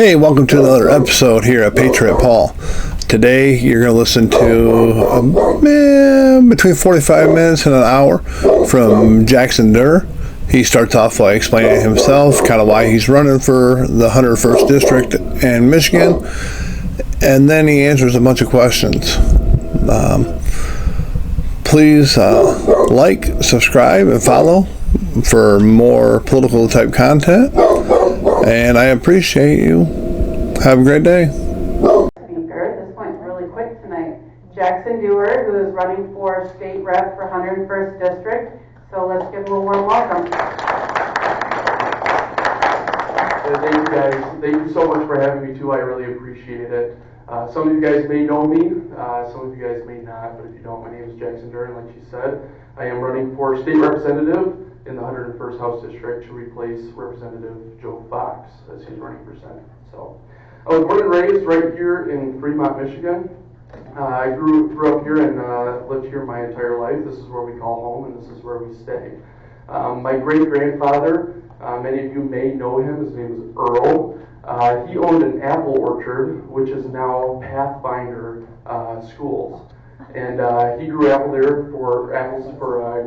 Hey, welcome to another episode here at Patriot Paul. Today you're going to listen to between 45 minutes and an hour from Jaxon Deur. He starts off by explaining himself, kind of why he's running for the 101st District in Michigan, and then he answers a bunch of questions. Please like, subscribe, and follow for more political type content. And I appreciate you. Have a great day. Speaker, this went really quick tonight. Jaxon Deur, who is running for state rep for 101st District. So let's give him a warm welcome. Thank you guys. Thank you so much for having me too. I really appreciate it. Some of you guys may know me, some of you guys may not, but if you don't, my name is Jaxon Deur, and like she said, I am running for state representative in the 101st House District to replace Representative Joe Fox as he's running for Senate. So, I was born and raised right here in Fremont, Michigan. I grew up here and lived here my entire life. This is where we call home, and this is where we stay. My great-grandfather, many of you may know him. His name is Earl. He owned an apple orchard, which is now Pathfinder Schools. And he grew apples for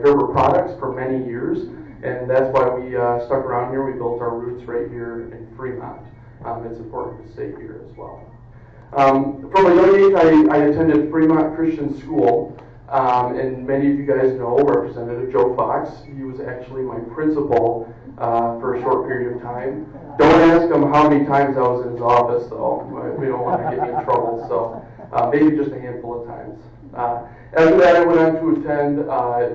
Gerber Products for many years, and that's why we stuck around here. We built our roots right here in Fremont. It's important to stay here as well. From a young age, I attended Fremont Christian School, and many of you guys know Representative Joe Fox. He was actually my principal for a short period of time. Don't ask him how many times I was in his office, though. We don't want to get me in trouble, so maybe just a handful of times. After that, I went on to attend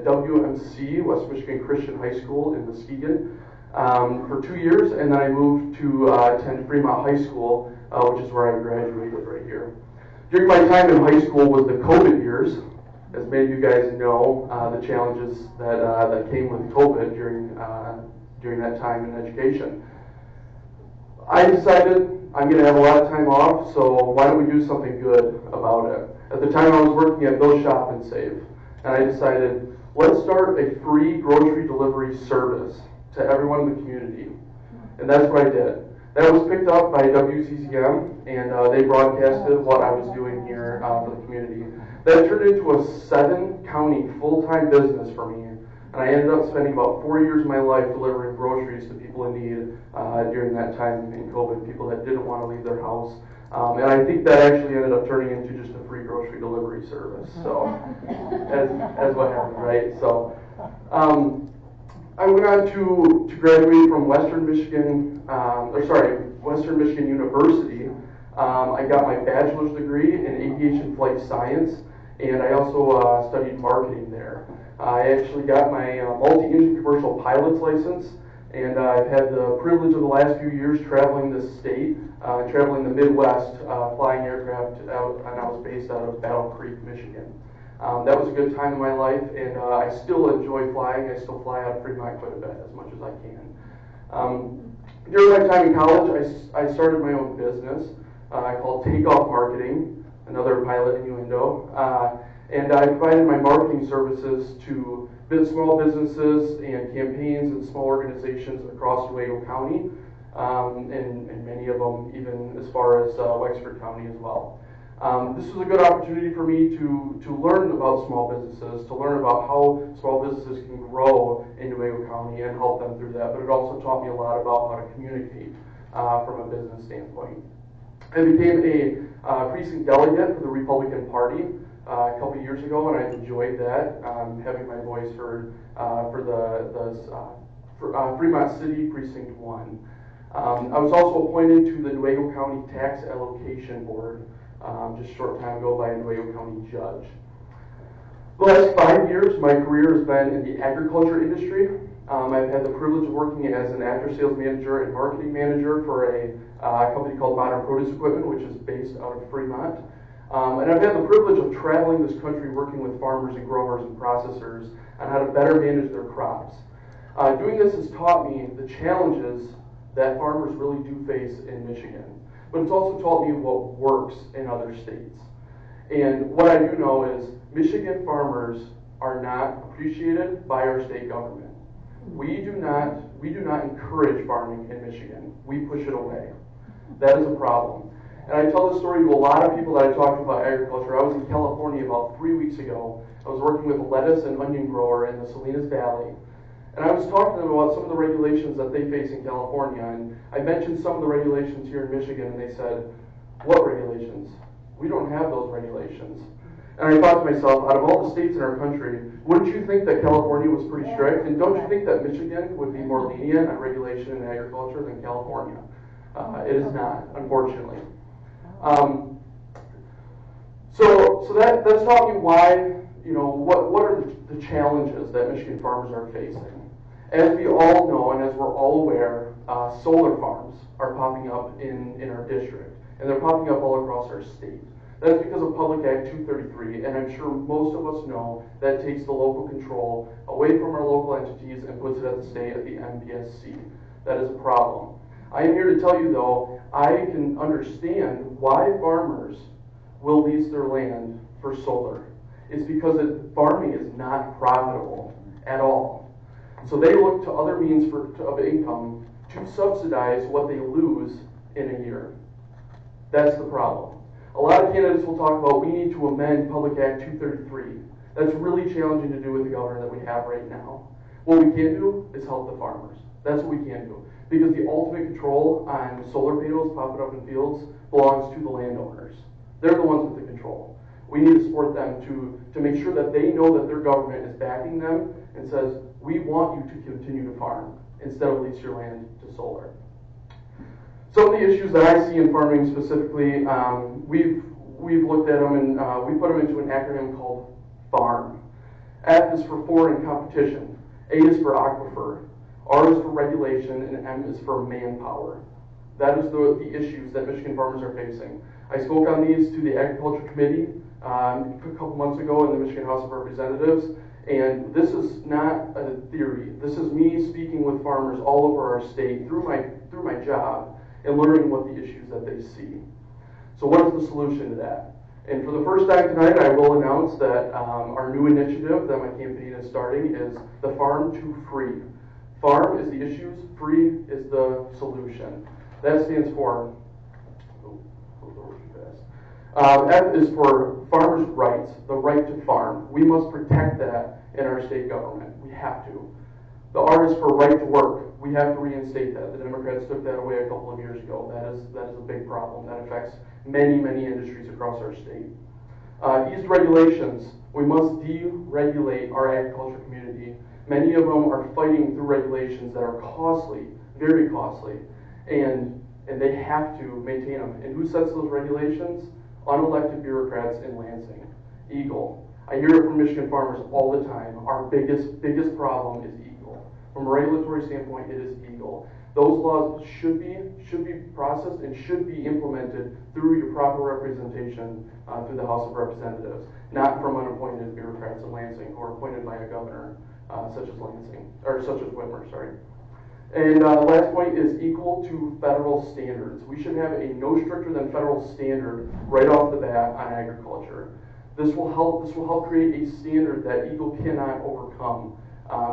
WMC, West Michigan Christian High School in Muskegon, for 2 years, and then I moved to attend Fremont High School, which is where I graduated right here. During my time in high school was the COVID years. As many of you guys know, the challenges that came with COVID during that time in education. I decided I'm going to have a lot of time off, so why don't we do something good about it? At the time, I was working at Go Shop and Save, and I decided, let's start a free grocery delivery service to everyone in the community. And that's what I did. That was picked up by WCCM, and they broadcasted what I was doing here for the community. That turned into a 7-county full-time business for me, and I ended up spending about 4 years of my life delivering groceries to people in need during that time in COVID, people that didn't want to leave their house. And I think that actually ended up turning into just a free grocery delivery service. So, as what happened, right? So, I went on to graduate from Western Michigan University. I got my bachelor's degree in aviation flight science, and I also studied marketing there. I actually got my multi-engine commercial pilot's license, and I've had the privilege of the last few years traveling this state, traveling the Midwest, flying aircraft out, and I was based out of Battle Creek, Michigan. That was a good time in my life, and I still enjoy flying. I still fly out of Fremont quite a bit, as much as I can. During my time in college, I started my own business called Takeoff Marketing, another pilot innuendo. And I provided my marketing services to small businesses and campaigns and small organizations across Newaygo County, and many of them even as far as Wexford County as well. This was a good opportunity for me to learn about small businesses, to learn about how small businesses can grow in Newaygo County and help them through that, but it also taught me a lot about how to communicate from a business standpoint. I became a precinct delegate for the Republican Party a couple of years ago, and I enjoyed that, having my voice heard for Fremont City Precinct 1. I was also appointed to the Newaygo County Tax Allocation Board just a short time ago by a Newaygo County judge. The last 5 years, my career has been in the agriculture industry. I've had the privilege of working as an after-sales manager and marketing manager for a company called Modern Produce Equipment, which is based out of Fremont. And I've had the privilege of traveling this country working with farmers and growers and processors on how to better manage their crops. Doing this has taught me the challenges that farmers really do face in Michigan, but it's also taught me what works in other states. And what I do know is Michigan farmers are not appreciated by our state government. We do not encourage farming in Michigan. We push it away. That is a problem. And I tell this story to a lot of people that I talk to about agriculture. I was in California about 3 weeks ago. I was working with a lettuce and onion grower in the Salinas Valley. And I was talking to them about some of the regulations that they face in California. And I mentioned some of the regulations here in Michigan, and they said, "What regulations? We don't have those regulations." And I thought to myself, out of all the states in our country, wouldn't you think that California was pretty strict? And don't you think that Michigan would be more lenient on regulation in agriculture than California? It is not, unfortunately. So that's talking why, what are the challenges that Michigan farmers are facing? As we all know, and as we're all aware, solar farms are popping up in our district, and they're popping up all across our state. That's because of Public Act 233, and I'm sure most of us know that takes the local control away from our local entities and puts it at the state, at the MPSC. That is a problem. I am here to tell you, though, I can understand why farmers will lease their land for solar. It's because farming is not profitable at all. So they look to other means of income to subsidize what they lose in a year. That's the problem. A lot of candidates will talk about we need to amend Public Act 233. That's really challenging to do with the governor that we have right now. What we can do is help the farmers. That's what we can do. Because the ultimate control on solar panels popping up in fields belongs to the landowners. They're the ones with the control. We need to support them to make sure that they know that their government is backing them and says, we want you to continue to farm instead of lease your land to solar. Some of the issues that I see in farming specifically, we've looked at them and we put them into an acronym called FARM. F is for foreign and competition. A is for aquifer. R is for regulation, and M is for manpower. That is the issues that Michigan farmers are facing. I spoke on these to the Agriculture Committee a couple months ago in the Michigan House of Representatives, and this is not a theory. This is me speaking with farmers all over our state through my job and learning what the issues that they see. So what is the solution to that? And for the first time tonight, I will announce that our new initiative that my campaign is starting is the Farm to Free. Farm is the issues, free is the solution. That stands for, F is for farmers' rights, the right to farm. We must protect that in our state government. We have to. The R is for right to work. We have to reinstate that. The Democrats took that away a couple of years ago. That is a big problem. That affects many, many industries across our state. E is regulations. We must deregulate our agriculture community. Many of them are fighting through regulations that are costly, very costly, and they have to maintain them. And who sets those regulations? Unelected bureaucrats in Lansing. Eagle. I hear it from Michigan farmers all the time. Our biggest problem is Eagle. From a regulatory standpoint, it is Eagle. Those laws should be processed and should be implemented through your proper representation through the House of Representatives, not from unappointed bureaucrats in Lansing who are appointed by a governor such as Whitmer. Sorry. And last point is equal to federal standards. We should have a no stricter than federal standard right off the bat on agriculture. This will help create a standard that Eagle cannot overcome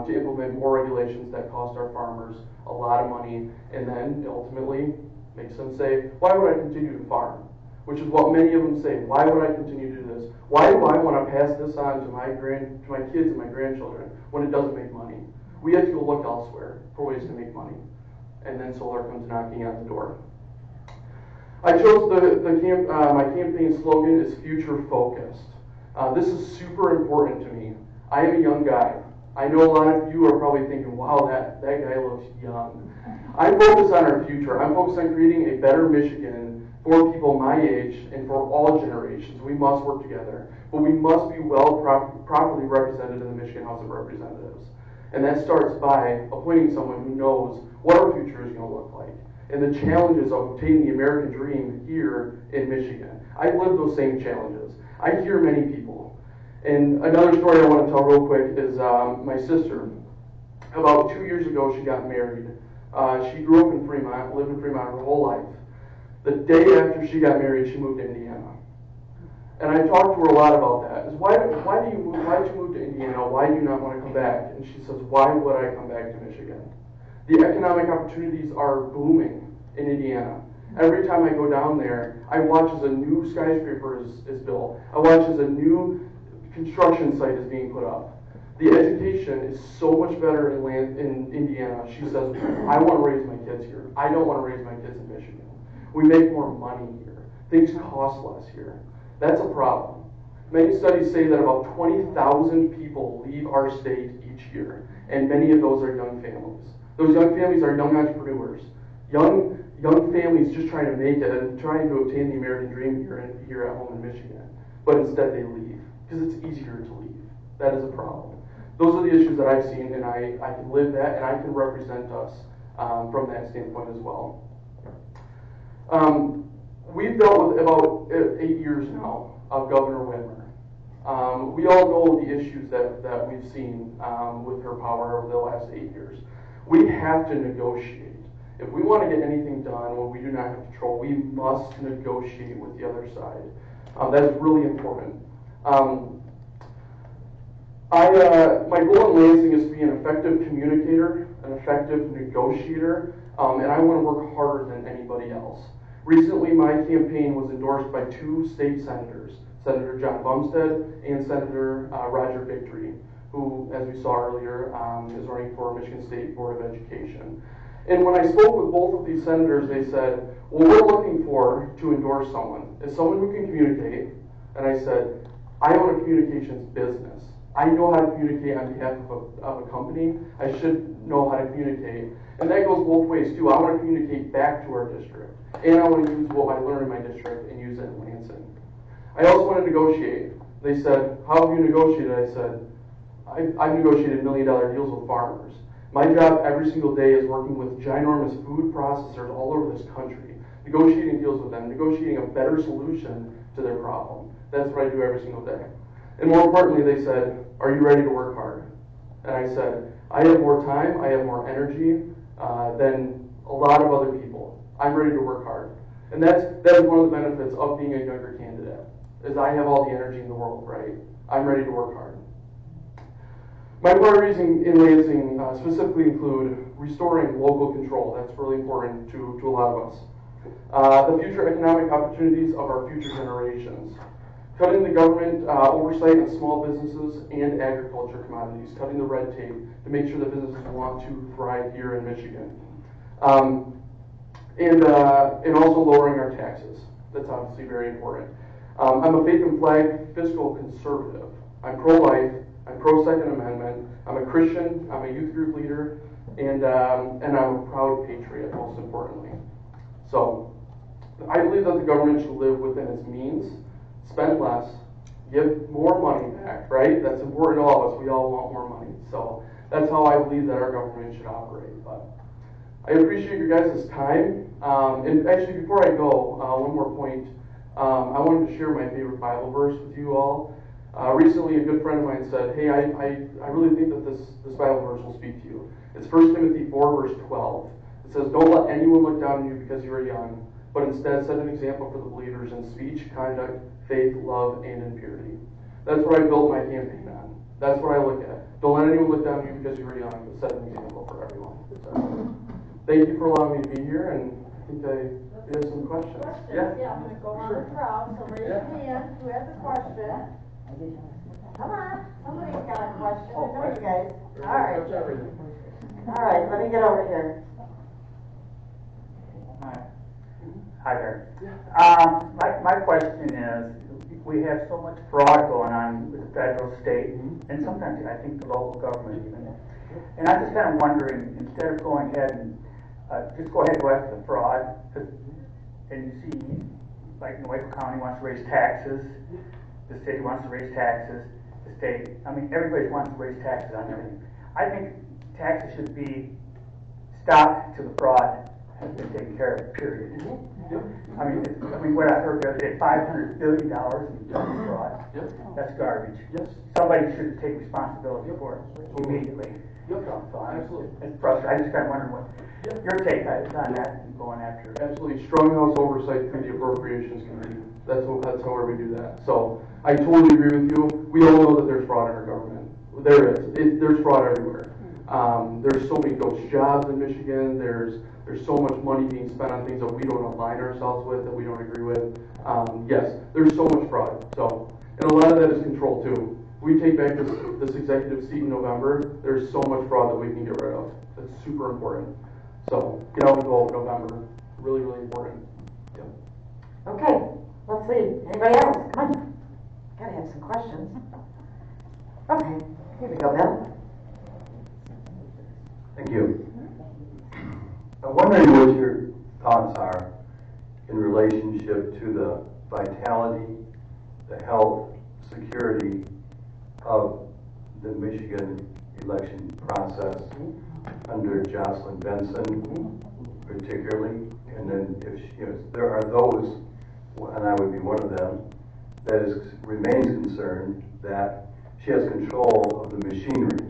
to implement more regulations that cost our farmers a lot of money, and then ultimately makes them say, why would I continue to farm? Which is what many of them say. Why would I continue to do this? Why do I want to pass this on to my kids and my grandchildren when it doesn't make money? We have to go look elsewhere for ways to make money. And then solar comes knocking at the door. I chose my campaign slogan is future focused. This is super important to me. I am a young guy. I know a lot of you are probably thinking, wow, that guy looks young. I'm focused on our future. I'm focused on creating a better Michigan for people my age and for all generations. We must work together. But we must be properly represented in the Michigan House of Representatives. And that starts by appointing someone who knows what our future is going to look like and the challenges of obtaining the American dream here in Michigan. I've lived those same challenges. I hear many people. And another story I want to tell real quick is my sister. About 2 years ago, she got married. She grew up in Fremont, lived in Fremont her whole life. The day after she got married, she moved to Indiana. And I talked to her a lot about that. Why did you move to Indiana? Why do you not want to come back? And she says, why would I come back to Michigan? The economic opportunities are booming in Indiana. Every time I go down there, I watch as a new skyscraper is built. I watch as a new construction site is being put up. The education is so much better in Indiana. She says, I want to raise my kids here. I don't want to raise my kids in Michigan. We make more money here. Things cost less here. That's a problem. Many studies say that about 20,000 people leave our state each year, and many of those are young families. Those young families are young entrepreneurs, young families just trying to make it and trying to obtain the American dream here at home in Michigan. But instead they leave, because it's easier to leave. That is a problem. Those are the issues that I've seen, and I can live that, and I can represent us from that standpoint as well. We've dealt with about 8 years now of Governor Whitmer. We all know the issues that we've seen with her power over the last 8 years. We have to negotiate. If we want to get anything done when we do not have control, we must negotiate with the other side. That's really important. My goal in Lansing is to be an effective communicator, an effective negotiator, and I want to work harder than anybody else. Recently, my campaign was endorsed by 2 state senators, Senator John Bumstead and Senator Roger Victory, who, as we saw earlier, is running for Michigan State Board of Education. And when I spoke with both of these senators, they said, what we're looking for to endorse someone is someone who can communicate. And I said, I own a communications business. I know how to communicate on behalf of a company. I should know how to communicate. And that goes both ways, too. I want to communicate back to our district. And I want to use what I learned in my district and use it in Lansing. I also want to negotiate. They said, how have you negotiated? I said, I've negotiated $1 million deals with farmers. My job every single day is working with ginormous food processors all over this country, negotiating deals with them, negotiating a better solution to their problem. That's what I do every single day. And more importantly, they said, are you ready to work hard? And I said, I have more time, I have more energy than a lot of other people. I'm ready to work hard. And that is one of the benefits of being a younger candidate, is I have all the energy in the world, right? I'm ready to work hard. My priorities in Lansing specifically include restoring local control. That's really important to a lot of us. The future economic opportunities of our future generations. Cutting the government oversight on small businesses and agriculture commodities. Cutting the red tape to make sure that businesses want to thrive here in Michigan. And also lowering our taxes. That's obviously very important. I'm a faith and flag fiscal conservative. I'm pro-life. I'm pro-Second Amendment. I'm a Christian. I'm a youth group leader, and I'm a proud patriot, most importantly. So, I believe that the government should live within its means, spend less, give more money back. Right? That's important to all of us. We all want more money. So that's how I believe that our government should operate. But I appreciate your guys' time. And actually, before I go, one more point. I wanted to share my favorite Bible verse with you all. Recently, a good friend of mine said, hey, I really think that this Bible verse will speak to you. It's 1 Timothy 4, verse 12. It says, don't let anyone look down on you because you are young, but instead set an example for the believers in speech, conduct, faith, love, and in purity. That's what I built my campaign on. That's what I look at. Don't let anyone look down on you because you are young, but set an example for everyone. So, thank you for allowing me to be here, and I think we have some questions. Yeah, I'm going to go around the crowd, so raise your hand. Who has a question? Come on, somebody's got a question. I know you guys. All right, let me get over here. Hi there. My question is, we have so much fraud going on with the federal, state, and sometimes I think the local government even. And I'm just kind of wondering, instead of going ahead and just go ahead and go after the fraud, and you see, like Newaygo County wants to raise taxes, the state wants to raise taxes, the state, everybody wants to raise taxes on everything. I think taxes should be stopped till the fraud has been taken care of, period. What I heard the other day, $500 billion in fraud. That's garbage. Somebody should take responsibility for it immediately. Absolutely. It's frustrating. I just kind of wondering what your take is on that and going after it. Absolutely. Strong house oversight through the appropriations committee. That's how we do that. So I totally agree with you. We all know that there's fraud in our government. There is. There's fraud everywhere. There's so many ghost jobs in Michigan. There's so much money being spent on things that we don't align ourselves with, that we don't agree with. Yes, there's so much fraud. So, and a lot of that is control too. We take back this executive seat in November. There's so much fraud that we can get rid of. That's super important. So get out and vote in November. Really, really important. Yep. Okay, let's see. Anybody else? Come on. Gotta have some questions. Okay, here we go, Bill. Thank you. I'm wondering what your thoughts are in relationship to the vitality, the health, security of the Michigan election process under Jocelyn Benson, particularly, and then if there are those, and I would be one of them, that remains concerned that she has control of the machinery,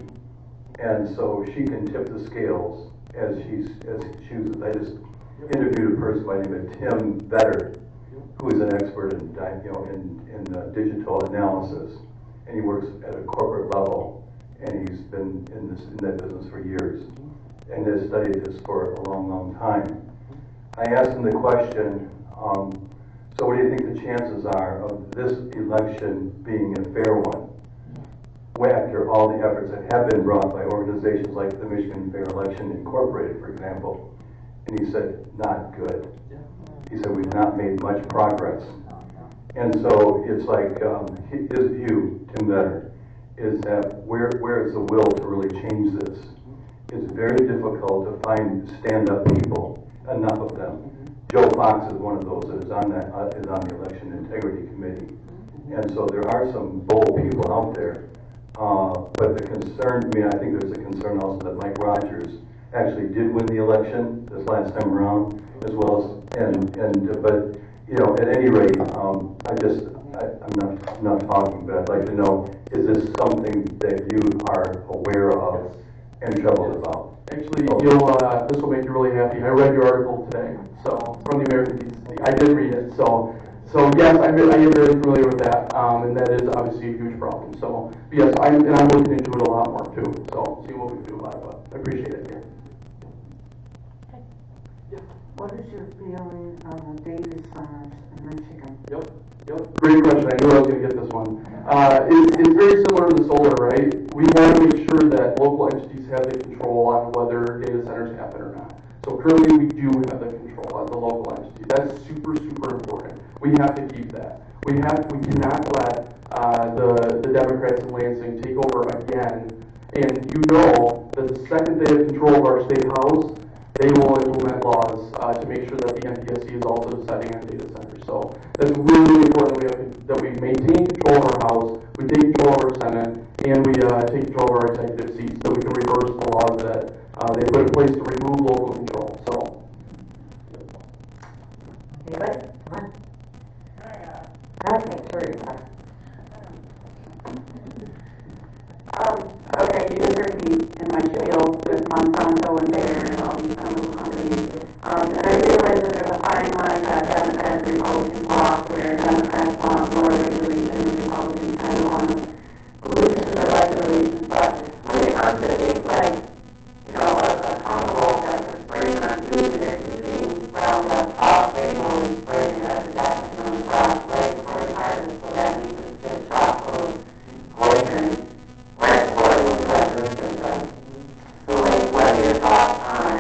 and so she can tip the scales as she chooses. I just interviewed a person by the name of Tim Vetter, who is an expert in digital analysis, and he works at a corporate level, and he's been in that business for years, and has studied this for a long, long time. I asked him the question, so what do you think the chances are of this election being a fair one? After all the efforts that have been brought by organizations like the Michigan Fair Election Incorporated, for example, and he said, not good. He said, we've not made much progress. And so it's like his view, Tim Vetter, is that where is the will to really change this? It's very difficult to find stand-up people, enough of them. Joe Fox is one of those that is on the Election Integrity Committee. And so there are some bold people out there. But the concern, I think there's a concern also that Mike Rogers actually did win the election this last time around, as well as, but at any rate, I'm not talking, but I'd like to know, is this something that you are aware of and troubled about? Actually, this will make you really happy. I read your article today, so from the American Decency. I did read it, so yes, I am very familiar with that, and that is obviously a huge problem. So yes, I'm looking into it a lot more too. So see what we can do about it. But I appreciate it. Yeah. What is your feeling on the data centers in Michigan? Yep. Great question. I knew I was going to get this one. It's very similar to the solar, right? We want to make sure that local entities have the control on whether data centers happen or not. So currently we do have the control as the local entity. That's super, super important. We have to keep that. We cannot let the Democrats in Lansing take over again. And that the second they have control of our state house, they will implement laws to make sure that the MPSC is also deciding on data centers. So that's really important that we maintain control of our House, we take control of our Senate, and we take control of our executive seats, so we can reverse the laws that they put in place to remove local control. So. Anybody? Come on. Okay, sure. Okay, you just heard me in my spiel with Monsanto and Bayer and all these companies. And I realize that there's a fine line that Democrats and Republicans walk, where Democrats want more regulation and Republicans kind of want pollution or less regulation. But when it comes to things like, a chemical that's a spraying on food and they're using Roundup off label and spraying it as a death on the crop right before the harvest, so that means it's just chock full of poison. So, what are your thoughts on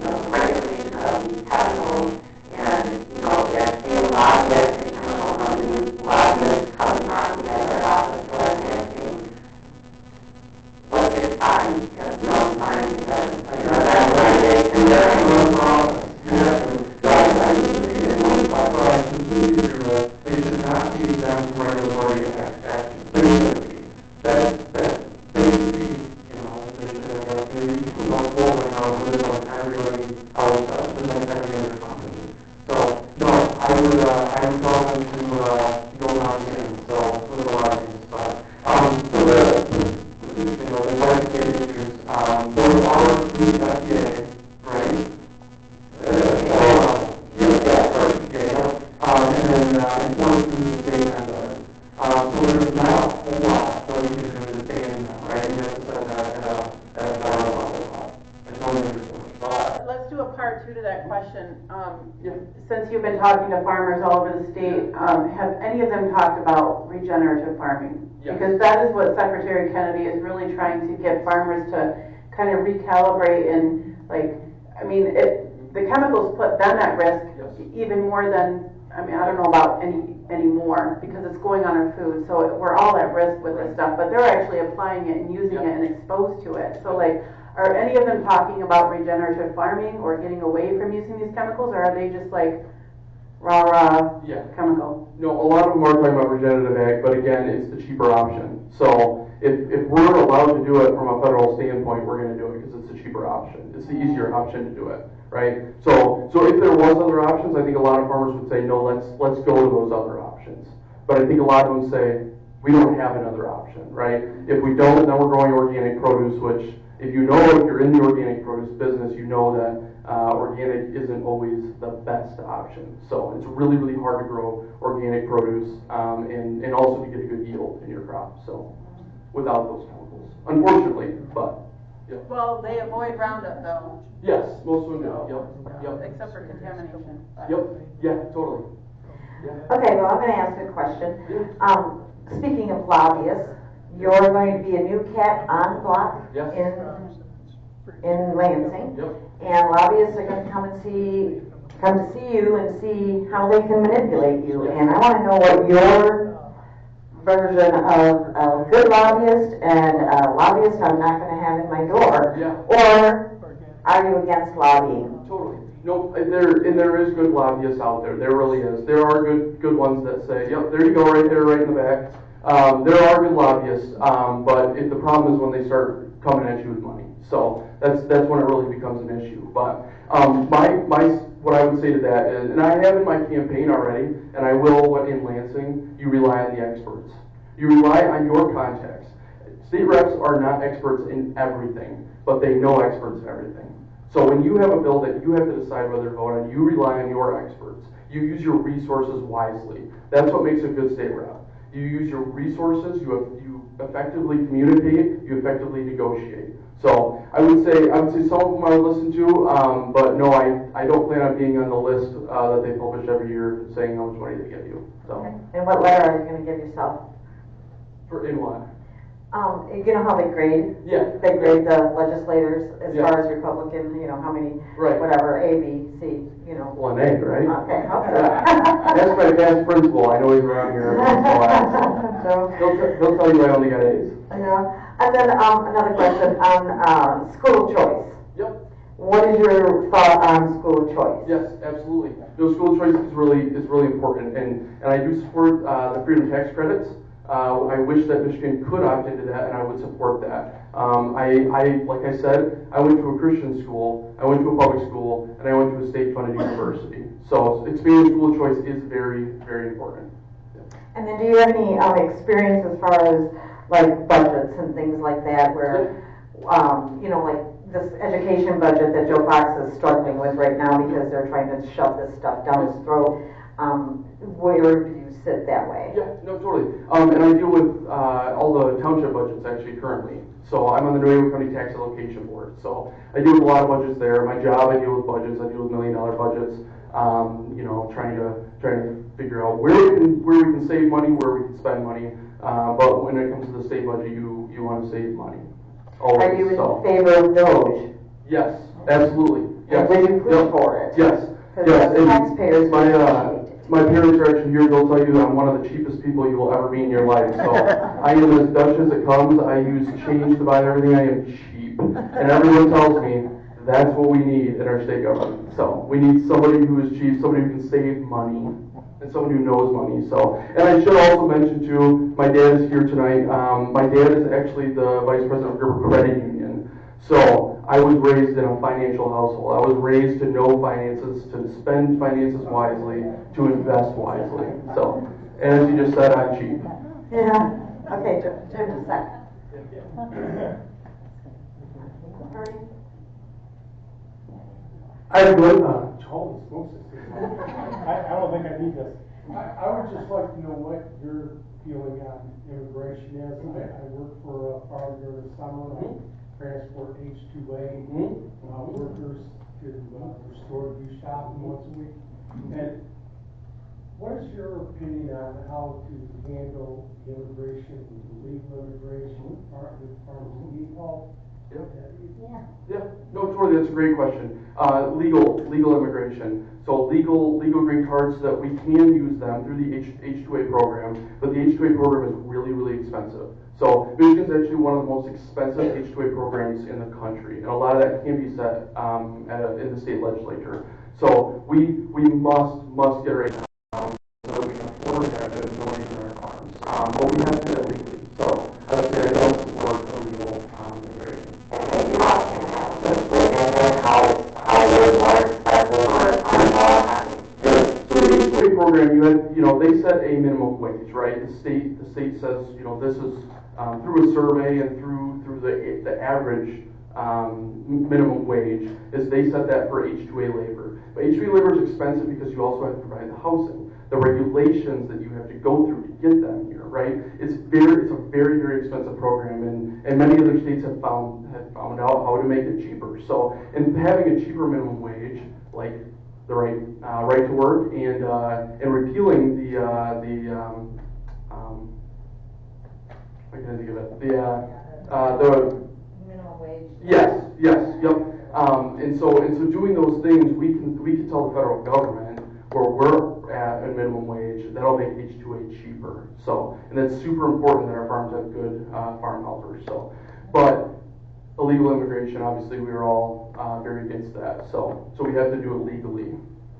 the regulation of these chemicals and, that they lobbyist and chemical companies, lobbyists coming on together out of the store and asking, what's your time? Because no time, because, that's regulation, they're in the They should not be exempt from regulatory action. question. Since you've been talking to farmers all over the state, have any of them talked about regenerative farming? Yes. Because that is what Secretary Kennedy is really trying to get farmers to kind of recalibrate and the chemicals put them at risk even more than, I don't know about any more because it's going on our food. So we're all at risk with this stuff, but they're actually applying it and using it and exposed to it. So are any of them talking about regenerative farming or getting away from using these chemicals, or are they just rah chemical? No, a lot of them are talking about regenerative ag, but again, it's the cheaper option. So if we're allowed to do it from a federal standpoint, we're going to do it because it's the cheaper option. It's the easier option to do it, right? So if there was other options, I think a lot of farmers would say, no, let's go to those other options. But I think a lot of them say, we don't have another option, right? If we don't, then we're growing organic produce, which if you're in the organic produce business, you know that organic isn't always the best option. So it's really, really hard to grow organic produce and also to get a good yield in your crop. So without those chemicals, unfortunately, but yeah. Well, they avoid Roundup though. Yes, most of them do. Yep. Except for contamination. Yep. Yeah, totally. Yeah. Okay, well, I'm going to ask a question. Speaking of lobbyists, you're going to be a new cat on the block in Lansing, and lobbyists are going to come to see you and see how they can manipulate you. And I want to know what your version of a good lobbyist and a lobbyist I'm not going to have in my door, or are you against lobbying? Totally. No, there is good lobbyists out there. There really is. There are good ones that say, yep, there you go, right there, right in the back. There are good lobbyists, but the problem is when they start coming at you with money. So that's when it really becomes an issue. But what I would say to that is, and I have in my campaign already, and I will in Lansing, you rely on the experts. You rely on your contacts. State reps are not experts in everything, but they know experts in everything. So when you have a bill that you have to decide whether to vote on, you rely on your experts. You use your resources wisely. That's what makes a good state rep. You use your resources, you effectively communicate, you effectively negotiate. So I would say some of them I would listen to, but no, I don't plan on being on the list that they publish every year saying how much money they give you. So. Okay. And what letter are you going to give yourself? In what? You know how they grade? Yeah. They grade the legislators as far as Republican, how many, whatever, A, B, C, Well, an A, right? Okay, That's my dad's principal. I know he's around here. So he'll tell you I only got A's. Yeah. And then another question on school choice. Yep. What is your thought on school choice? Yes, absolutely. School choice is really important, and I do support the freedom tax credits. I wish that Michigan could opt into that, and I would support that. Like I said, I went to a Christian school, I went to a public school, and I went to a state-funded university. So expanding school choice is very, very important. Yeah. And then do you have any experience as far as like budgets and things like that where, like this education budget that Joe Fox is struggling with right now because they're trying to shove this stuff down his throat, where do you sit that way? Yeah, no, totally. And I deal with all the township budgets actually currently. So I'm on the Newaygo County Tax Allocation Board. So I deal with a lot of budgets there. My job, I deal with budgets. I deal with $1 million budgets. Trying to figure out where we can save money, where we can spend money. But when it comes to the state budget, you want to save money. Always. Are you in favor of Doge? Yes, absolutely. Yes. And will you push for it? Yes. Because the taxpayers my parents are actually here. They'll tell you that I'm one of the cheapest people you will ever meet in your life. So I am as Dutch as it comes. I use change to buy everything. I am cheap. And everyone tells me that's what we need in our state government. So we need somebody who is cheap, somebody who can save money, and someone who knows money. So, and I should also mention too, my dad is here tonight. My dad is actually the vice president of Gerber Credit Union. So I was raised in a financial household. I was raised to know finances, to spend finances wisely, to invest wisely. So, and as you just said, I'm cheap. Yeah. Okay, Jim, a second. I'm good. Holy smokes, I don't think I need this. I would just like to know what your feeling on immigration is. I work for a farm during the summer. I transport H2A workers to restore use shop once a week. And what is your opinion on how to handle immigration, illegal immigration, farmers need help? Yeah, no, Tori, that's a great question. Legal immigration. So legal green cards, so that we can use them through the H2A program, but the H2A program is really, really expensive. So Michigan's actually one of the most expensive H2A programs in the country, and a lot of that can be set in the state legislature. So we must get right now so that we can afford that and donate in our farms. But we have to do it legally. So I would say I don't support illegal immigration. So the H2A program, they set a minimum wage, right? The state says, this is through a survey and through the average minimum wage is they set that for H2A labor. But H2A labor is expensive because you also have to provide the housing, the regulations that you have to go through to get them here, right? It's a very, very expensive program, and many other states have found out how to make it cheaper. So, and having a cheaper minimum wage, like the right to work, and repealing the I can't think of it. The minimum wage. Yes, yep. And so doing those things, we can tell the federal government where we're at a minimum wage. That'll make H2A cheaper. So, and that's super important that our farms have good farm helpers. So, but illegal immigration, obviously, we are all very against that. So we have to do it legally.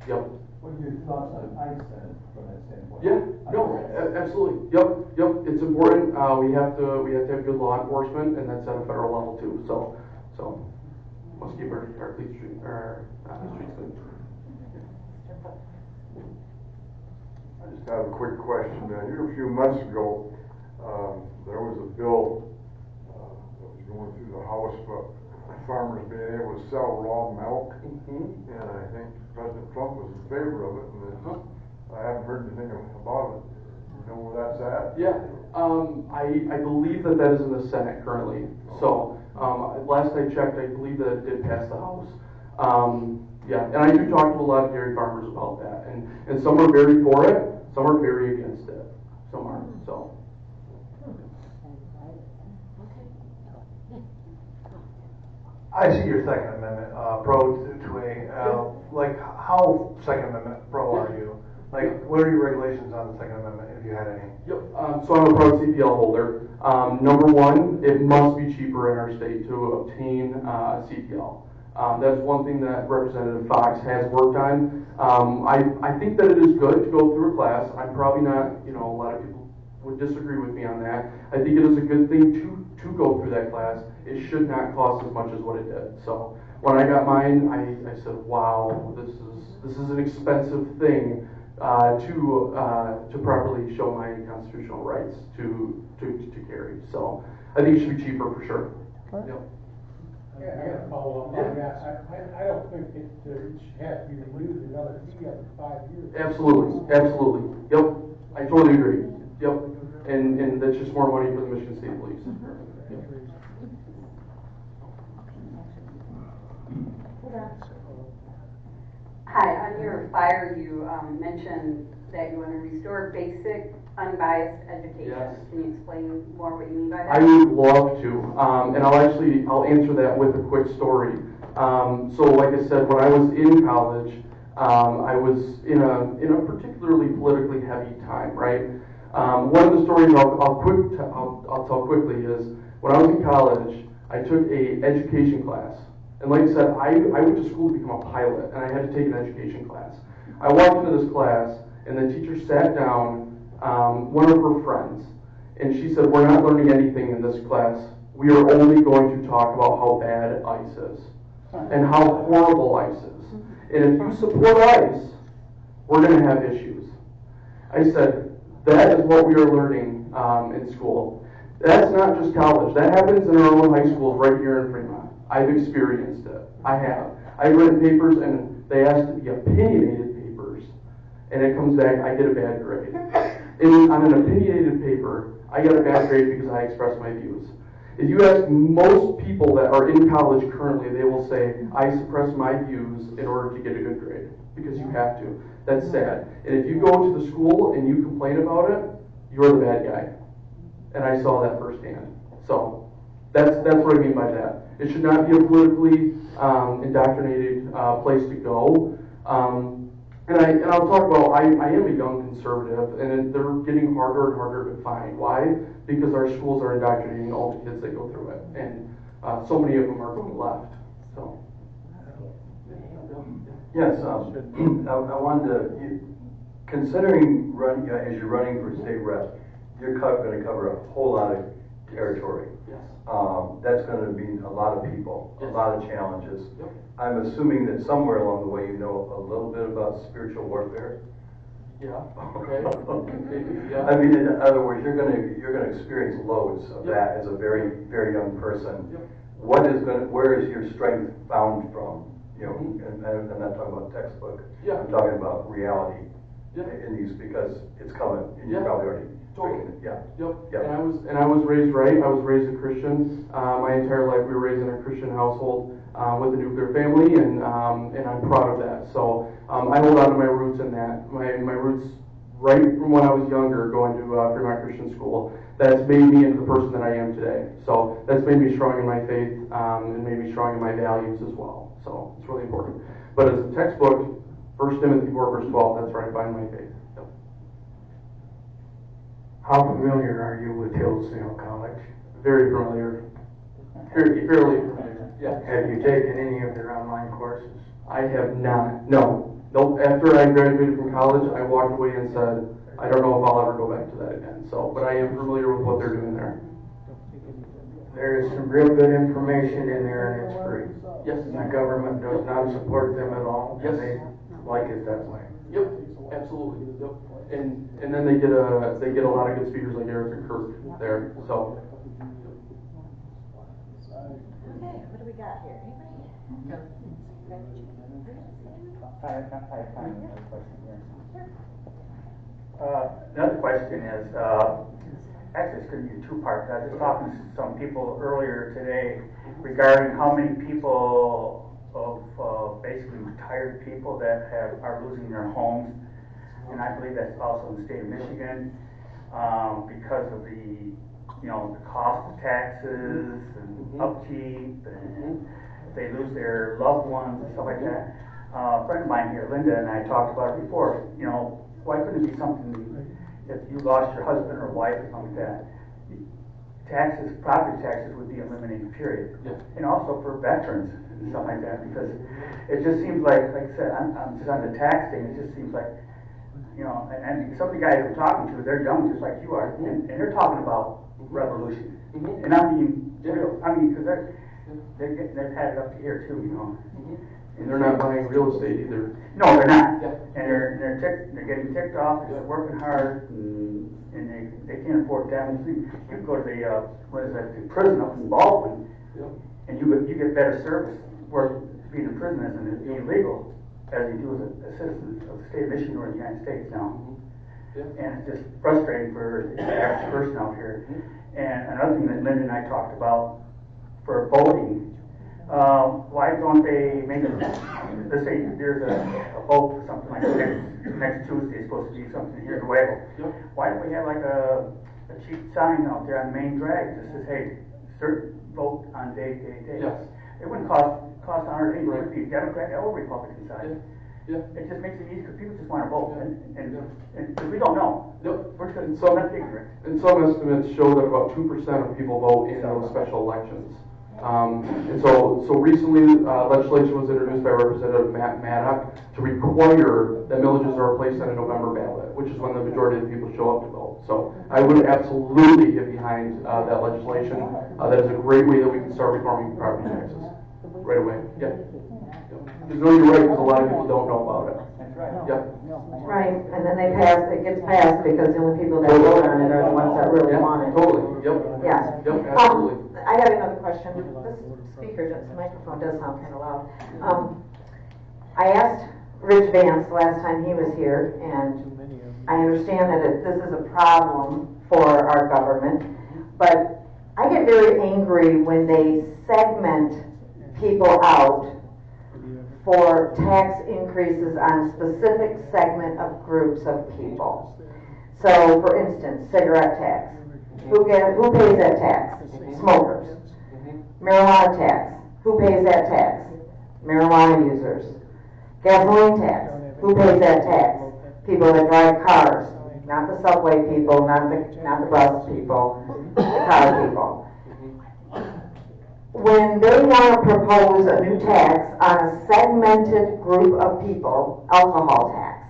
Yep. What are your thoughts on ICE then, from that standpoint? Yeah, no, absolutely. Yep. It's important. We have to have good law enforcement, and that's at a federal level too. So must keep our streets clean. I just have a quick question. Here a few months ago, there was a bill that was going through the House about farmers being able to sell raw milk, and I think President Trump was in favor of it, and I haven't heard anything about it. You know where that's at? Yeah, I believe that is in the Senate currently. So last I checked, I believe that it did pass the House. Yeah, and I do talk to a lot of dairy farmers about that, and some are very for it, some are very against it, some are. So. I see your Second Amendment pro to a like how Second Amendment pro are you? Like, what are your regulations on the Second Amendment, if you had any? Yep. So I'm a proud CPL holder. Number one, it must be cheaper in our state to obtain CPL. That's one thing that Representative Fox has worked on. I think that it is good to go through a class. I'm probably not, a lot of people would disagree with me on that. I think it is a good thing to go through that class. It should not cost as much as what it did. So when I got mine, I said, wow, this is an expensive thing to properly show my constitutional rights to carry. So I think it should be cheaper for sure. Yep. Yeah, I got to follow up on that. I don't think it should have to be renewed another 5 years. Absolutely. Yep. I totally agree. Yep. And that's just more money for the Michigan State Police. Yep. Hi, on your flyer you mentioned that you want to restore basic, unbiased education. Yes. Can you explain more what you mean by that? I would love to, and I'll answer that with a quick story. So like I said, when I was in college, I was in a particularly politically heavy time, right? One of the stories I'll tell quickly is when I was in college, I took a education class. And like I said, I went to school to become a pilot, and I had to take an education class. I walked into this class, and the teacher sat down, one of her friends, and she said, "We're not learning anything in this class. We are only going to talk about how bad ICE is, and how horrible ICE is. And if you support ICE, we're going to have issues." I said, that is what we are learning in school. That's not just college. That happens in our own high schools right here in Fremont. I've experienced it. I have. I've written papers, and they ask to be opinionated papers, and it comes back, I get a bad grade. On an opinionated paper, I got a bad grade because I expressed my views. If you ask most people that are in college currently, they will say, I suppress my views in order to get a good grade, because you have to. That's sad. And if you go to the school and you complain about it, you're the bad guy. And I saw that firsthand. So that's what I mean by that. It should not be a politically indoctrinated place to go. And I'll talk about, I am a young conservative, and they're getting harder and harder to find. Why? Because our schools are indoctrinating all the kids that go through it. And so many of them are going left. So. Yes, I wanted to, considering as you're running for state rep, you're going to cover a whole lot of territory. Yes. That's going to be a lot of people, Yes. a lot of challenges. Yep. I'm assuming that somewhere along the way you know a little bit about spiritual warfare. Yeah. Okay. Yeah. I mean, in other words, you're going to experience loads of Yep. that as a very, very young person. Yep. Where is your strength found from? You know, Mm-hmm. and I'm not talking about textbook. Yeah. I'm talking about reality Yep. in these, because it's coming, and you're Yeah. probably already. Totally. Yeah. Yep. Yep. And I was raised right. I was raised a Christian. My entire life we were raised in a Christian household with a nuclear family, and I'm proud of that. So I hold on to my roots in that. My roots right from when I was younger, going to Fremont Christian School. That's made me into the person that I am today. So that's made me strong in my faith and made me strong in my values as well. So it's really important. But as a textbook, 1 Timothy 4 verse 12, that's where I find my faith. Yep. How familiar are you with Hillsdale College? Very familiar. Fairly familiar. Yeah. Have you taken any of their online courses? I have not. No. Nope. After I graduated from college, I walked away and said, I don't know if I'll ever go back to that again. So, but I am familiar with what they're doing there. There is some real good information in there, and it's free. Yes. The government does not support them at all. Yes. And they like it that way. Yep. Absolutely. Yep. And then they get a lot of good speakers like Eric and Kirk there. So. Okay, what do we got here? I have another question here. Another question is, actually it's going to be two parts. I was just talking to some people earlier today regarding how many people of basically retired people that are losing their homes, and I believe that's also in the state of Michigan because of the cost of taxes and upkeep, and if they lose their loved ones and stuff like that. A friend of mine here, Linda, and I talked about it before. Why couldn't it be something if you lost your husband or wife or something like that? Taxes, property taxes would be eliminated, period. Yeah. And also for veterans and stuff like that, because it just seems like I said, I'm just on the tax thing. It just seems like, and some of the guys I'm talking to, they're young just like you are, and they're talking about revolution. And I mean, real. I mean, because they've had it up to here too, And they're not buying real estate either. No, they're not. Yeah. And they're getting ticked off. They're working hard, and they can't afford damage. You can go to the prison up in Baldwin, Yep. and you get better service for being in prison as an illegal as you do as a citizen of the state of Michigan or the United States now. Yeah. And it's just frustrating for the average person out here. And another thing that Linda and I talked about for voting. Why don't they make let's say there's a vote for something like next Tuesday, it's supposed to be something here in Newaygo. Yep. Why don't we have like a cheap sign out there on the main drag that says, hey, certain vote on day. Yes. It wouldn't cost $100. Right. It would be Democrat or Republican side. Yeah. It just makes it easy because people just want to vote, Yeah. and because we don't know. Yep. We're just so not ignorant. And some estimates show that about 2% of people vote in those special elections. And so recently legislation was introduced by Representative Matt Maddock to require that millages are placed on a November ballot, which is when the majority of the people show up to vote. So I would absolutely get behind that legislation. That is a great way that we can start reforming property taxes right away. Yeah. Because no, you're right, because a lot of people don't know about it. That's right. Yeah. Right, and then it gets passed because the only people that vote on it are the ones that really want it. Totally. Yep. Yeah. Yep. Absolutely. I have another question. This microphone does sound kind of loud. I asked Rich Vance the last time he was here, and I understand that this is a problem for our government, but I get very angry angry when they segment people out for tax increases on a specific segment of groups of people. So, for instance, cigarette tax. Who pays that tax? Smokers. Marijuana tax. Who pays that tax? Marijuana users. Gasoline tax. Who pays that tax? People that drive cars. Not the subway people, not the bus people, the car people. When they want to propose a new tax on a segmented group of people, alcohol tax,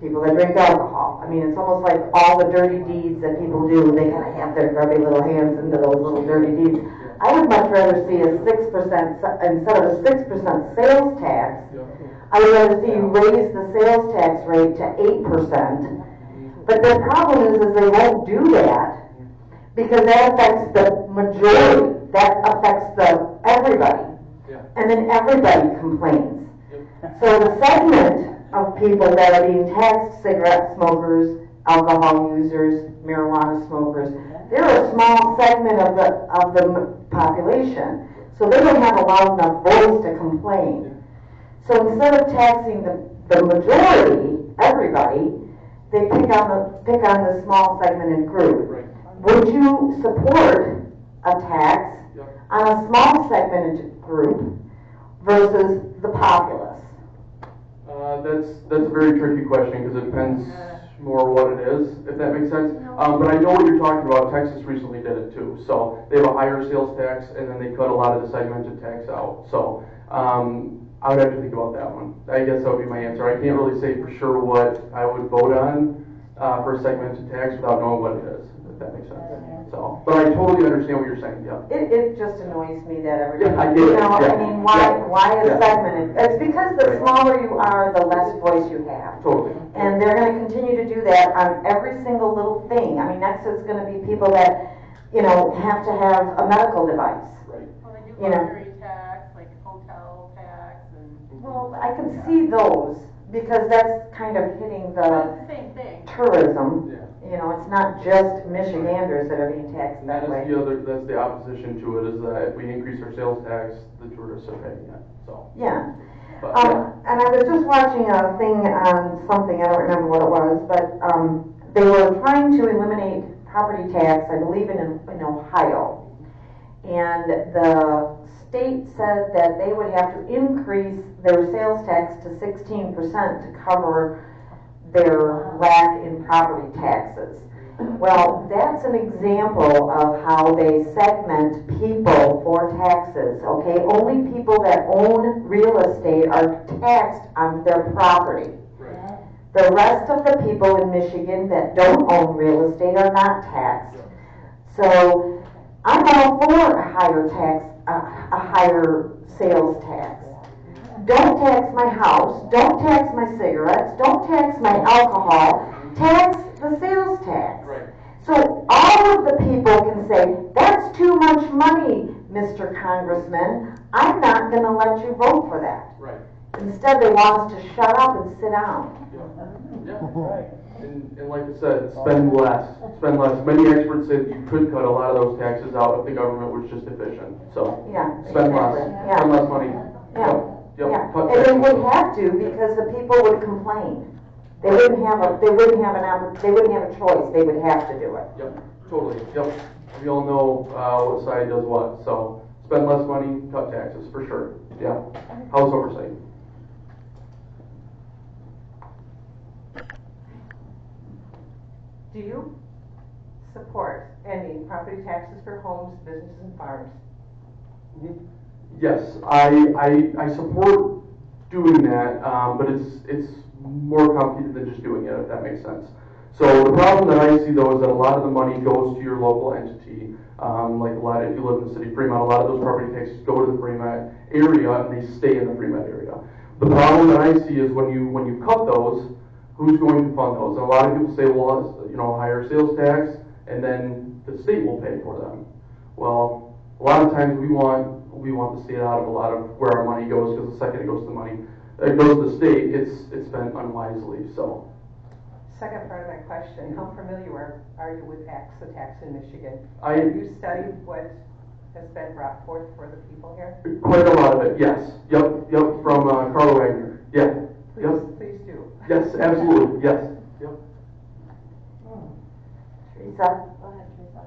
people that drink alcohol. I mean, it's almost like all the dirty deeds that people do, they kind of have their grubby little hands into those little dirty deeds. I would much rather see a 6%, instead of a 6% sales tax, I would rather see you raise the sales tax rate to 8%. But the problem is they won't do that because that affects the majority. That affects everybody. And then everybody complains. So the segment of people that are being taxed, cigarette smokers, alcohol users, marijuana smokers, they're a small segment of the population. So they don't have a loud enough voice to complain. So instead of taxing the majority, everybody, they pick on the small segmented group. Would you support a tax on a small segmented group versus the populace? That's a very tricky question because it depends more what it is, if that makes sense. But I know what you're talking about. Texas recently did it too. So they have a higher sales tax and then they cut a lot of the segmented tax out. So I would have to think about that one. I guess that would be my answer. I can't really say for sure what I would vote on for a segmented tax without knowing what it is, if that makes sense. So, but I totally understand what you're saying. Yeah. It just annoys me that everybody. Yeah, I get it. I mean, why is segmented? It's because the smaller you are, the less voice you have. Totally. And they're going to continue to do that on every single little thing. I mean, next it's going to be people that, have to have a medical device. Right. Well, they do You know. luxury tax, like hotel tax, and Well, I can see those because that's kind of hitting it's the the same thing. tourism. Yeah. It's not just Michiganders that are being taxed And that way. that's the opposition to it is that if we increase our sales tax, the tourists are paying it. So. Yeah. But, And I was just watching a thing on something, I don't remember what it was, but they were trying to eliminate property tax, I believe in Ohio. And the state said that they would have to increase their sales tax to 16% to cover their lack in property taxes. Well, that's an example of how they segment people for taxes, okay? Only people that own real estate are taxed on their property. The rest of the people in Michigan that don't own real estate are not taxed. So I'm all for a higher sales tax. Don't tax my house, don't tax my cigarettes, don't tax my alcohol, tax the sales tax. Right. So all of the people can say, that's too much money, Mr. Congressman. I'm not going to let you vote for that. Right. Instead, they want us to shut up and sit down. Yeah. Right. And like I said, spend less. Spend less. Many experts say that you could cut a lot of those taxes out if the government was just efficient. So Yeah, spend exactly. less. Yeah. Spend less money. Yeah. Yep. Yeah, Cut and they taxes. would have to because the people would complain. They wouldn't have a choice. They would have to do it. Yep. Totally. Yep. We all know what side does what. So spend less money, cut taxes for sure. Yeah. House oversight. Do you support any property taxes for homes, businesses, and farms? Yes, I support doing that, but it's more complicated than just doing it, if that makes sense. So the problem that I see though is that a lot of the money goes to your local entity. If you live in the city of Fremont, a lot of those property taxes go to the Fremont area and they stay in the Fremont area. The problem that I see is when you cut those, who's going to fund those? And a lot of people say, well, higher sales tax, and then the state will pay for them. Well, a lot of times we want the state out of a lot of where our money goes, because the second it goes to the state, it's spent unwisely. So. Second part of my question, how familiar are you with the tax in Michigan? Have you studied what has been brought forth for the people here? Quite a lot of it, yes. Yep, from Carlo Wagner. Yeah. Please do. Yes, absolutely, yes. Yep. Teresa? Go ahead, Teresa.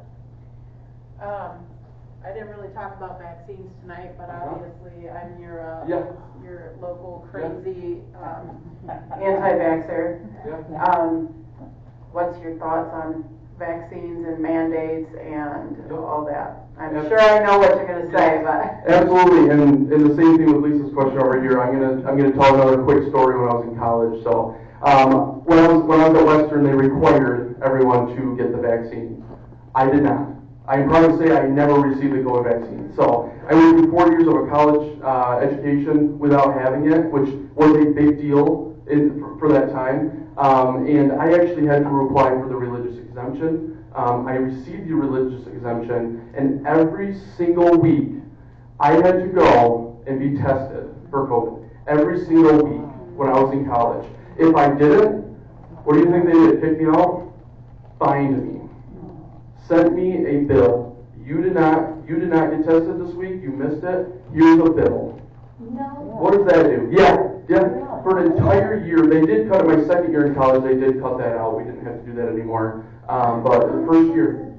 I didn't really talk about vaccines tonight, but obviously I'm your local crazy anti-vaxxer. Yeah. What's your thoughts on vaccines and mandates and all that? I'm Yep. sure I know what you're going to say, but Absolutely, and the same thing with Lisa's question over here. I'm gonna tell another quick story when I was in college. So when I was at Western, they required everyone to get the vaccine. I did not. I'm proud to say I never received the COVID vaccine. So I went through 4 years of a college education without having it, which was a big deal for that time. And I actually had to apply for the religious exemption. I received the religious exemption, and every single week I had to go and be tested for COVID. Every single week when I was in college. If I didn't, what do you think they did? Kick me out? Fined me. Sent me a bill. You did not get tested this week. You missed it. Here's a bill. No. What does that do? Yeah. For an entire year, they did cut it. My second year in college, they did cut that out. We didn't have to do that anymore. But the first year,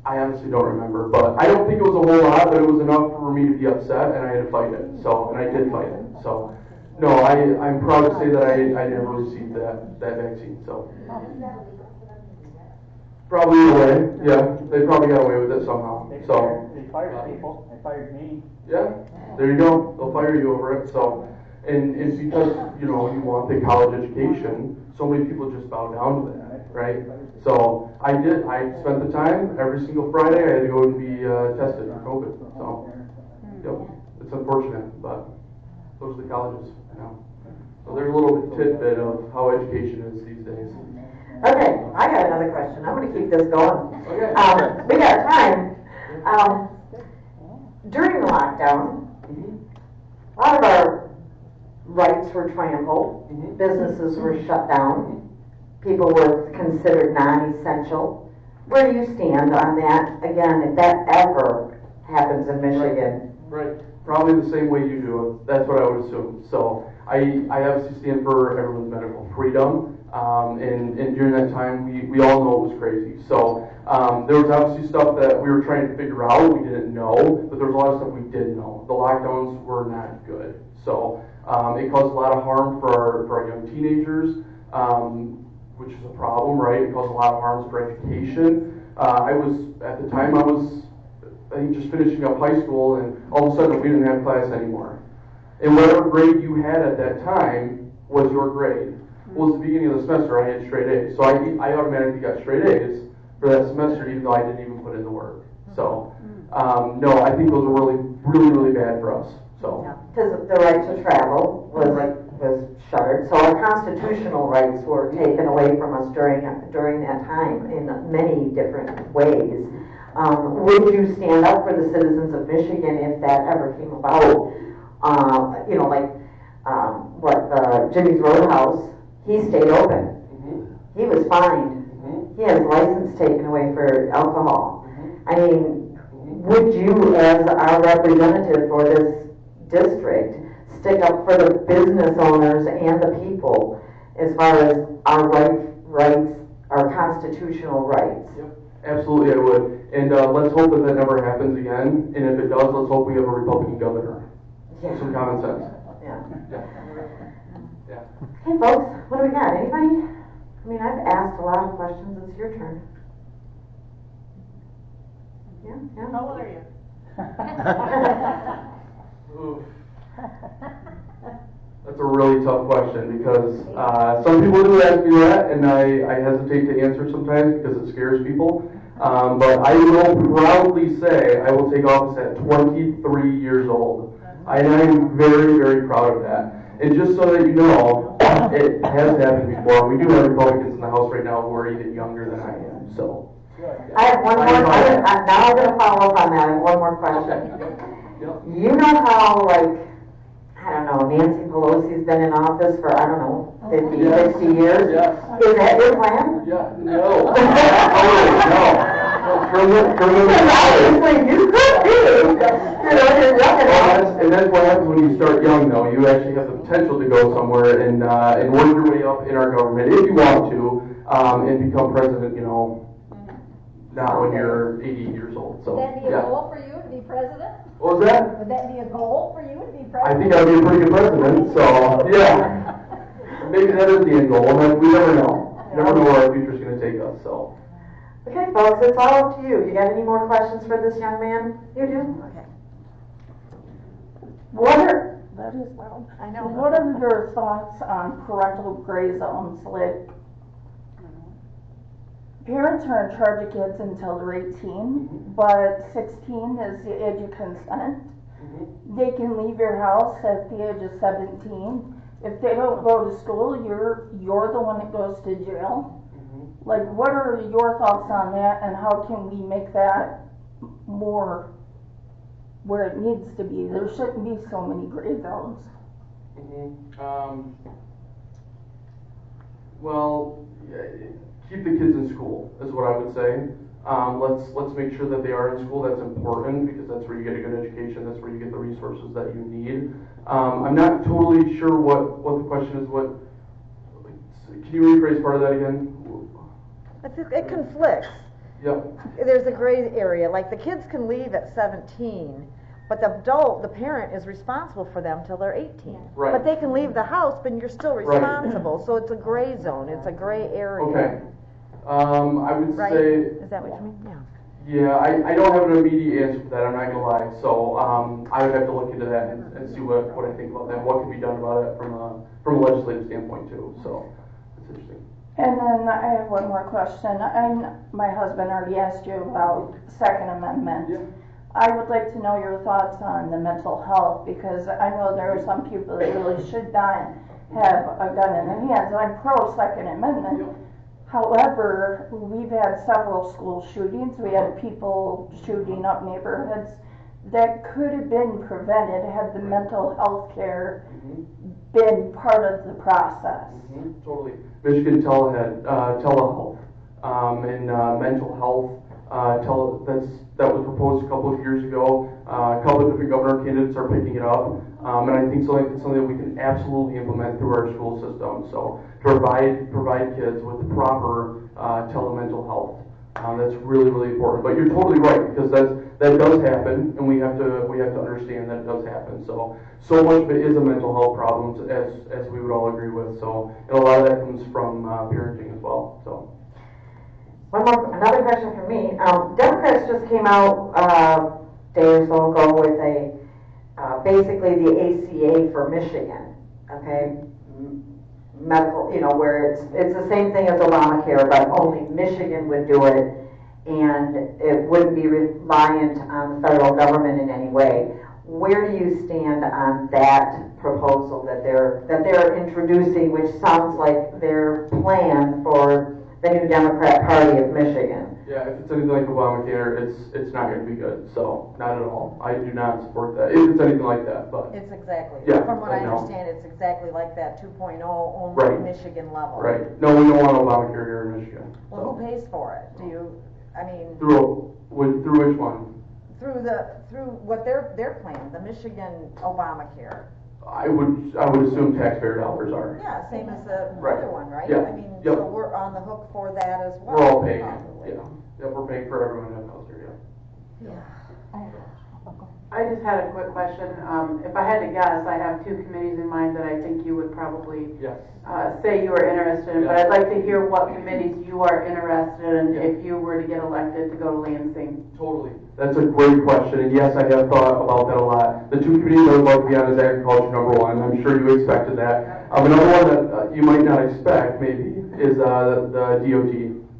I honestly don't remember. But I don't think it was a whole lot, but it was enough for me to be upset, and I had to fight it. And I did fight it. So, no, I'm proud to say that I never received that vaccine. So. Probably in a way, yeah. They probably got away with it somehow. So They fired people. They fired me. yeah, there you go. They'll fire you over it. So, and it's because you want the college education. So many people just bow down to that, right? So I did. I spent the time every single Friday. I had to go and be tested for COVID. So, yep, it's unfortunate, but those are the colleges, So there's a little tidbit of how education is these days. Okay, I got another question. I'm going to keep this going. Okay. We got time. During the lockdown, a lot of our rights were trampled. Businesses were shut down. People were considered non-essential. Where do you stand on that? Again, if that ever happens in Michigan. Right. Probably the same way you do. That's what I would assume. So I obviously stand for everyone's medical freedom. And during that time, we all know it was crazy. So there was obviously stuff that we were trying to figure out, we didn't know, but there was a lot of stuff we did know. The lockdowns were not good. So it caused a lot of harm for our young teenagers, which is a problem, right? It caused a lot of harms for education. At the time, I think, just finishing up high school, and all of a sudden we didn't have class anymore. And whatever grade you had at that time was your grade. Well, at the beginning of the semester, I had straight A's. So I automatically got straight A's for that semester, even though I didn't even put in the work. So, no, I think those were really, really, really bad for us. So, Because the right to travel was shuttered, so our constitutional rights were taken away from us during that time in many different ways. Would you stand up for the citizens of Michigan if that ever came about? Jimmy's Roadhouse, he stayed open. He was fined. He had his license taken away for alcohol. I mean, would you, as our representative for this district, stick up for the business owners and the people as far as our rights, our constitutional rights? Yep. Absolutely, I would. And let's hope that never happens again. And if it does, let's hope we have a Republican governor. Yeah. Some common sense. Yeah. Yeah. Hey, folks, what do we got? Anybody? I mean, I've asked a lot of questions. It's your turn. Yeah. How old are you? Oof. That's a really tough question because some people do ask me that, and I hesitate to answer sometimes because it scares people. But I will proudly say I will take office at 23 years old. And I'm very, very proud of that. And just so that you know, it has happened before. We do have Republicans in the House right now who are even younger than I am. So I have one more. Now I'm going to follow up on that. I have one more question. Yep. You know how, Nancy Pelosi's been in office for, 50, 60 years? Yes. Is that your plan? Yeah. No. No. Obviously, you could be You're young enough. And that's what happens when you start young, though. You actually have the potential to go somewhere and work your way up in our government if you want to, and become president, not when you're 80 years old. So, would that be a goal for you to be president? What was that? Would that be a goal for you to be I president? think I'd be a pretty good president, so, yeah. Maybe that is the end goal, but we never know. Never know where our future's going to take us, so. Okay, folks, it's all up to you. You got any more questions for this young man? You do? Okay. That is loud. I know. What are your thoughts on parental gray zones? Like, parents are in charge of kids until they're 18, but 16 is the age of consent. They can leave your house at the age of 17. If they don't go to school, you're the one that goes to jail. Like, what are your thoughts on that, and how can we make that more where it needs to be? There shouldn't be so many gray zones. Well, keep the kids in school is what I would say. Let's make sure that they are in school. That's important because that's where you get a good education. That's where you get the resources that you need. I'm not totally sure what the question is. Can you rephrase part of that again? It conflicts. Yeah. There's a gray area. Like, the kids can leave at 17, but the parent is responsible for them till they're 18. Right. But they can leave the house, but you're still responsible. Right. So it's a gray zone. It's a gray area. Okay. I would right? say. Is that what you mean? Yeah. Yeah, I don't have an immediate answer for that. I'm not gonna lie. So I would have to look into that and see what I think about that. What can be done about it from a legislative standpoint too. So it's interesting. And then I have one more question. My husband already asked you about Second Amendment. Yeah. I would like to know your thoughts on the mental health, because I know there are some people that really should not have a gun in their hands. I'm pro Second Amendment. Yeah. However, we've had several school shootings. We had people shooting up neighborhoods that could have been prevented had the mental health care been part of the process. Totally. Michigan telehealth and mental health that was proposed a couple of years ago. A couple of different governor candidates are picking it up, and I think it's something that we can absolutely implement through our school system. So to provide kids with the proper telemental health. That's really, really important. But you're totally right, because that does happen, and we have to understand that it does happen. So much of it is a mental health problem, as we would all agree with. So, and a lot of that comes from parenting as well. So. Another question for me. Democrats just came out a day or so ago with basically the ACA for Michigan. Okay. Medical, where it's the same thing as Obamacare, but only Michigan would do it, and it wouldn't be reliant on the federal government in any way. Where do you stand on that proposal that they're introducing, which sounds like their plan for the new Democrat Party of Michigan? Yeah, if it's anything like Obamacare, it's not going to be good. So, not at all. I do not support that. If it's anything like that, but it's exactly. Yeah, from what I understand, it's exactly like that 2.0 only right. Michigan level. Right. No, we don't want Obamacare here in Michigan. Well, who pays for it? Do you? I mean. Through which one? Through what their plan, the Michigan Obamacare. I would assume taxpayer dollars are. Yeah, same as the right. other one, right? Yeah. I mean, yep. So we're on the hook for that as well. We're all paying. Probably. Yeah, we're paying for everyone in healthcare. Yeah. I just had a quick question. If I had to guess, I have two committees in mind that I think you would probably say you are interested in, but I'd like to hear what committees you are interested in if you were to get elected to go to Lansing. Totally. That's a great question, and yes, I have thought about that a lot. The two committees I would love to be on is agriculture, number one, and I'm sure you expected that. Another one that you might not expect, maybe, is the DOT,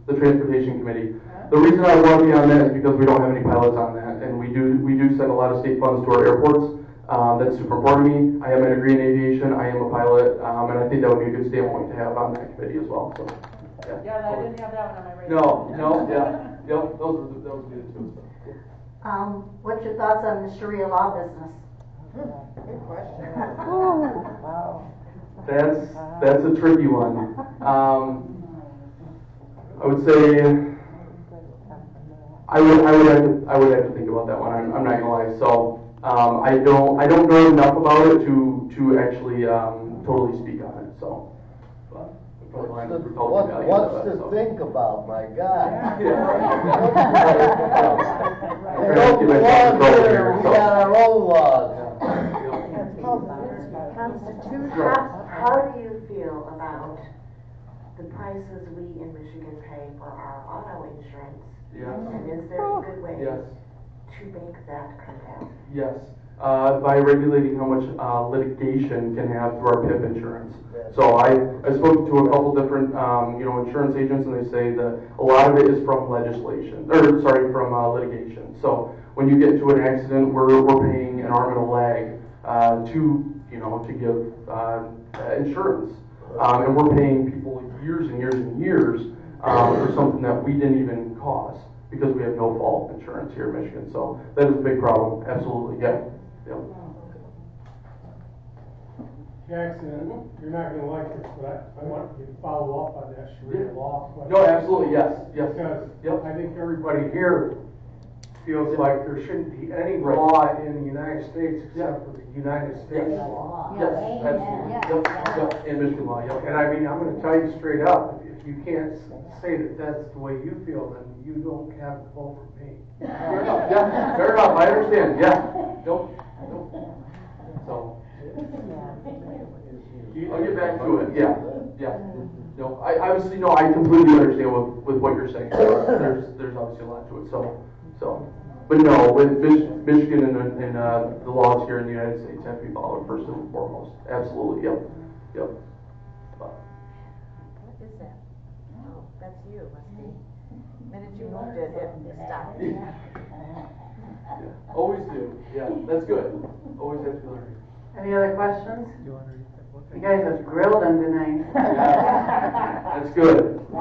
the Transportation Committee. The reason I want to be on that is because we don't have any pilots on that, and we do send a lot of state funds to our airports. That's super important to me. I have my degree in aviation. I am a pilot, and I think that would be a good standpoint to have on that committee as well. So, yeah, I didn't have that one on my radar. No, yep, those were the two. What's your thoughts on the Sharia law business? Good question. Wow. That's a tricky one. I would say I would have to think about that one. I'm not gonna lie. So I don't know enough about it to actually totally speak on it. So. What's to think about, my God? We got our own laws. How do you feel about the prices we in Michigan pay for our auto insurance? Yes. And is there a good way Yes. to make that come down? Yes. By regulating how much litigation can have through our PIP insurance. So I spoke to a couple different insurance agents, and they say that a lot of it is from legislation, from litigation. So when you get into an accident, we're paying an arm and a leg to give insurance, and we're paying people years and years and years for something that we didn't even cause because we have no fault insurance here in Michigan. So that is a big problem. Absolutely, yeah. Jackson, you're not gonna like this, but I want you to follow up on that Sharia law question. No, absolutely, yes. Because I think everybody here feels like there shouldn't be any law in the United States except for the United States law. Yes, absolutely. Yep, and Michigan law, yep. And I mean, I'm gonna tell you straight up, if you can't say that that's the way you feel, then you don't have a vote for me. Fair enough, yeah, fair enough, I understand, yeah. Nope. So. I'll get back to it, yeah. No, I completely understand with what you're saying. There's obviously a lot to it, so. But no, with Michigan and the laws here in the United States have to be followed first and foremost. Absolutely, yep. What is that? Oh, that's you, must be. The minute you moved it stopped. Yeah. Always do, yeah, that's good. Always have to learn. Any other questions? You guys have grilled them tonight. That's good. A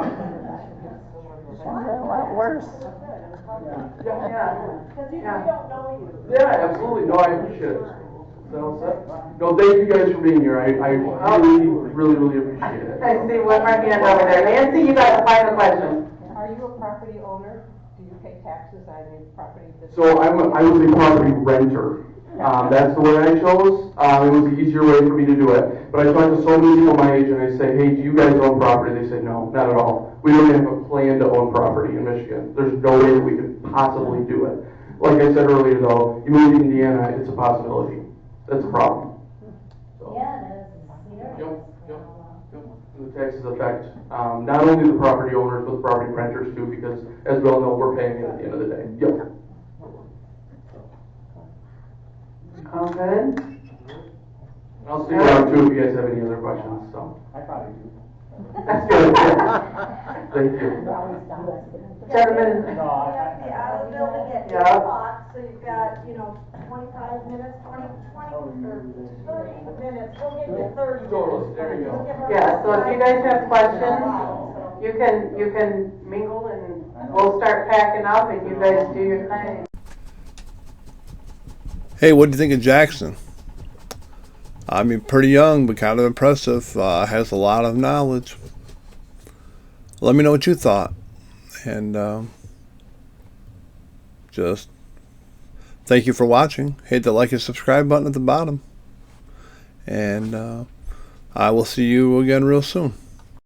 lot worse. Yeah. Because we don't know you. Yeah, absolutely. No, I appreciate it. No, thank you guys for being here. I really appreciate it. I see one more hand over there. Nancy, you got the final question. Are you a property owner? Do you pay taxes on your property? So I was a property renter. That's the way I chose. It was the easier way for me to do it. But I talked to so many people my age, and I say, hey, do you guys own property? They say, no, not at all. We don't even have a plan to own property in Michigan. There's no way that we could possibly do it. Like I said earlier, though, you move to Indiana, it's a possibility. That's a problem. So. Yeah, Yep. And the taxes affect not only the property owners, but the property renters too, because as we all know, we're paying it at the end of the day. Yep. All good? I'll stick around too if you guys have any other questions. So. I probably do. That's good. Thank you. Gentlemen. The auto building at 2 Yeah. o'clock, so you've got, 25 minutes, 20 or 30 minutes, we'll give you 30 minutes. There you go. Yeah, so if you guys have questions, you can mingle and we'll start packing up and you guys do your thing. Hey, what do you think of Jackson? I mean, pretty young, but kind of impressive. Has a lot of knowledge. Let me know what you thought. And just thank you for watching. Hit the like and subscribe button at the bottom. And I will see you again real soon.